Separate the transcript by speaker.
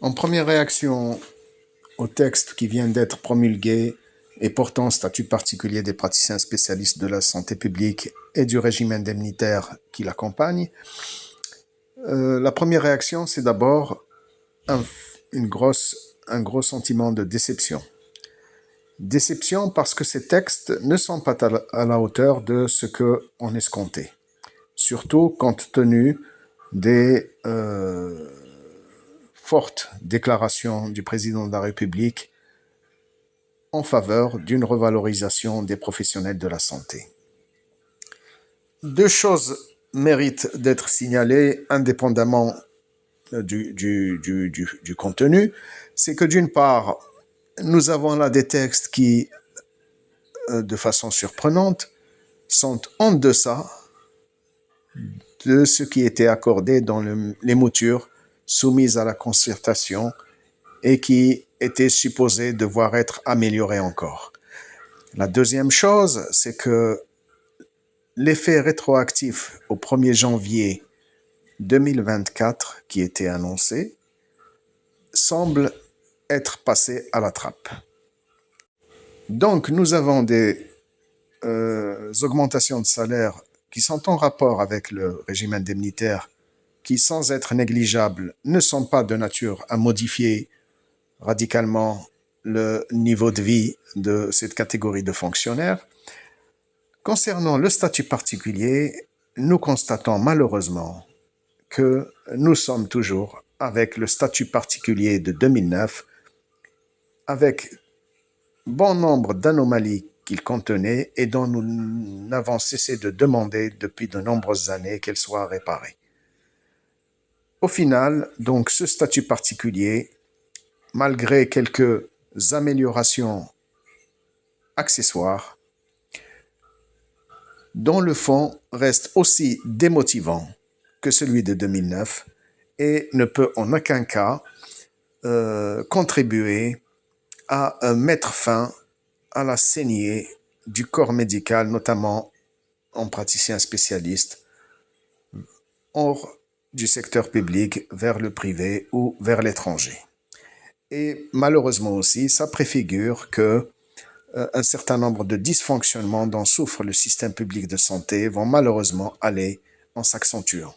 Speaker 1: En première réaction au texte qui vient d'être promulgué et portant statut particulier des praticiens spécialistes de la santé publique et du régime indemnitaire qui l'accompagne, la première réaction, c'est d'abord un gros sentiment de déception. Déception parce que ces textes ne sont pas à la hauteur de ce qu'on escomptait, surtout compte tenu des fortes déclarations du président de la République en faveur d'une revalorisation des professionnels de la santé. Deux choses méritent d'être signalées indépendamment du contenu. C'est que d'une part, nous avons là des textes qui, de façon surprenante, sont en deçà de ce qui était accordé dans les moutures soumises à la concertation et qui étaient supposées devoir être améliorées encore. La deuxième chose, c'est que l'effet rétroactif au 1er janvier 2024 qui était annoncé semble être passé à la trappe. Donc, nous avons des augmentations de salaire qui sont en rapport avec le régime indemnitaire qui, sans être négligeables, ne sont pas de nature à modifier radicalement le niveau de vie de cette catégorie de fonctionnaires. Concernant le statut particulier, nous constatons malheureusement que nous sommes toujours avec le statut particulier de 2009, avec bon nombre d'anomalies qu'il contenait et dont nous n'avons cessé de demander depuis de nombreuses années qu'elles soient réparées. Au final, donc, ce statut particulier, malgré quelques améliorations accessoires, dont le fond reste aussi démotivant que celui de 2009 et ne peut en aucun cas contribuer à mettre fin à la saignée du corps médical, notamment en praticiens spécialistes, hors du secteur public vers le privé ou vers l'étranger. Et malheureusement aussi, ça préfigure que un certain nombre de dysfonctionnements dont souffre le système public de santé vont malheureusement aller en s'accentuant.